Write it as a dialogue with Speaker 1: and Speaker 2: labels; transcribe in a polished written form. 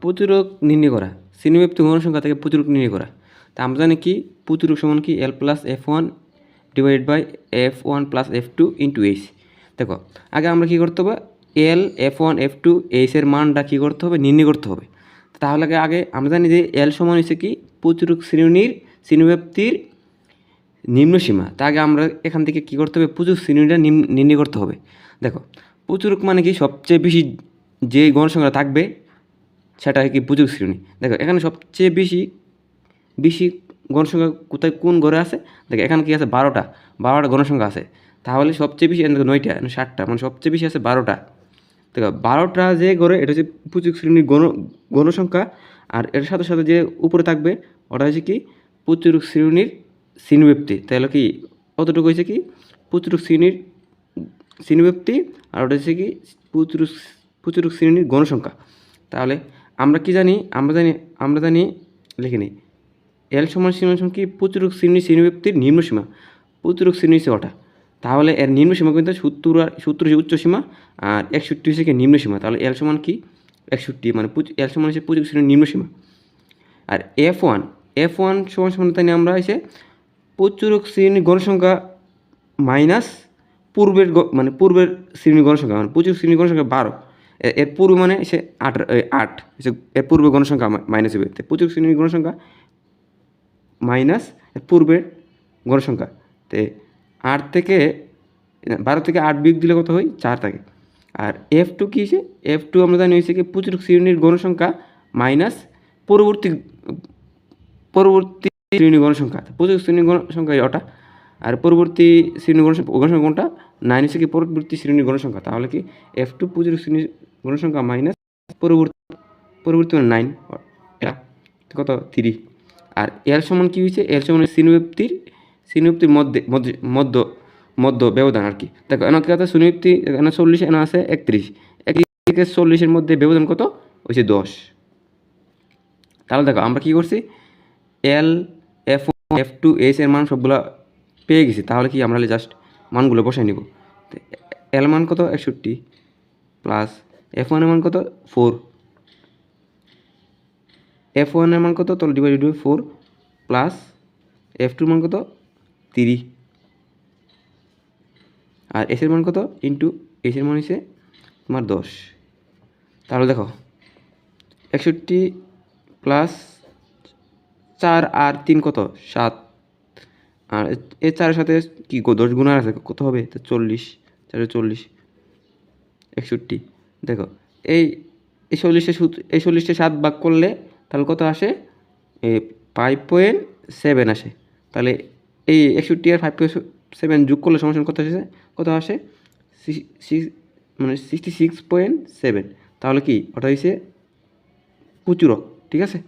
Speaker 1: প্রচুরক নির্ণয় করা, শ্রেণীব্যাপ্ত গণসংখ্যা থেকে প্রচুরক নির্ণয় করা। তা আমরা জানি কি প্রচুরক সমান কি L plus F1 divide by F1 plus F2 into H. দেখো আগে আমরা কী করতে হবে, L F1 F2 এইচের মানটা কী করতে হবে, নির্ণয় করতে হবে। তাহলে আগে আমরা জানি যে L সমান হচ্ছে কি প্রচুরক শ্রেণীর শ্রেণীব্যাপ্তির নিম্নসীমা। তা আগে আমরা এখান থেকে কী করতে হবে, প্রচুরক শ্রেণীটা নির্ণয় করতে হবে। দেখো প্রচুরক মানে কি সবচেয়ে বেশি যে গণসংখ্যা থাকবে সেটা কি প্রচুরক শ্রেণী। দেখো এখানে সবচেয়ে বেশি গণসংখ্যা কোথায় কোন ঘরে আছে, দেখো এখানে কি আছে 12টা গণসংখ্যা আছে। তাহলে সবচেয়ে বেশি 9টা 7টা, মানে সবচেয়ে বেশি আছে 12টা। দেখো 12টা যে ঘরে এটা হচ্ছে প্রচুরক শ্রেণীর গণসংখ্যা, আর এর সাথে সাথে যে উপরে থাকবে ওটা হচ্ছে কি প্রচুরক শ্রেণীর শ্রেণীব্যাপ্তি। তাহলে কি কতটুকু হয়েছে কি প্রচুরক শ্রেণীর শ্রেণীব্যাপ্তি, আর ওটা হচ্ছে কি প্রচুরক শ্রেণীর গণসংখ্যা। তাহলে আমরা কি জানি, আমরা জানি লিখে নিই L সমান কি প্রচুরক শ্রেণীব্যাপ্তির নিম্নসীমা, প্রচুরক শ্রেণী হচ্ছে ওটা। তাহলে এর নিম্নসীমা কিন্তু 70 হচ্ছে উচ্চসীমা আর 61 হচ্ছে কি নিম্নসীমা। তাহলে L সমান কি 61, মানে L সমান হচ্ছে প্রচুরক শ্রেণীর নিম্নসীমা। আর F1 সমান তাই আমরা হচ্ছে প্রচুরক শ্রেণীর গণসংখ্যা মাইনাস পূর্বের পূর্বের শ্রেণীর গণসংখ্যা, মানে প্রচুরক শ্রেণীর গণসংখ্যা 12, এর পূর্বে মানে সে 8 এর পূর্বে গণসংখ্যা মাইনাস হবে। প্রচুরক শ্রেণীর গণসংখ্যা মাইনাস এর পূর্বের গণসংখ্যা। তে 8 থেকে 12 থেকে 8 বিয়োগ দিলে কত হয়, 4 থাকে। আর F2 কী হয়েছে, F2 আমরা জানি হয়েছে কি প্রচুরক শ্রেণীর গণসংখ্যা মাইনাস পরবর্তী শ্রেণীর গণসংখ্যা। প্রচুরক শ্রেণীর গণসংখ্যা ওটা, আর পরবর্তী শ্রেণীর গণসংখ্যা কোনটা, 9 হচ্ছে কি পরবর্তী শ্রেণীর গণসংখ্যা। তাহলে কি F2 প্রচুরক শ্রেণীর গণসংখ্যা মাইনাস পরবর্তী 9, এটা কত 3। আর L সমান কী হয়েছে, L সমান শ্রেণীব্যাপ্তির মধ্য ব্যবধান আর কি। দেখো এনে কী কথা, শ্রেণীব্যাপ্তি এখানে 40, এনে আছে 31, 31 থেকে 40-এর মধ্যে ব্যবধান কত হয়েছে 10। তাহলে দেখো আমরা কী করছি, L F1 F2 এর মান সবগুলা পেয়ে গেছি। তাহলে কি আমরা জাস্ট মানগুলো বসাই নিব। L মান কত 61 প্লাস F1 এর মান কত 4, F1 এর মান কত তাহলে ডিভাইডেড বাই 4 প্লাস F2 মান কত 3, আর S এর মান কত ইন্টু S এর মান হচ্ছে তোমার 10। তাহলে দেখো 61 প্লাস 4 আর 3 কত 7, আর এই 4-এর সাথে কি 10 গুণ আছে কত হবে, তো 40, 4 40 61। দেখো এই 40-টা 7 ভাগ করলে তাহলে কত আসে, 5.7 আসে। তাহলে এই 61 আর 5.7 যোগ করলে সমান কত আসে 66.7। তাহলে কি ওটা হচ্ছে প্রচুরক, ঠিক আছে।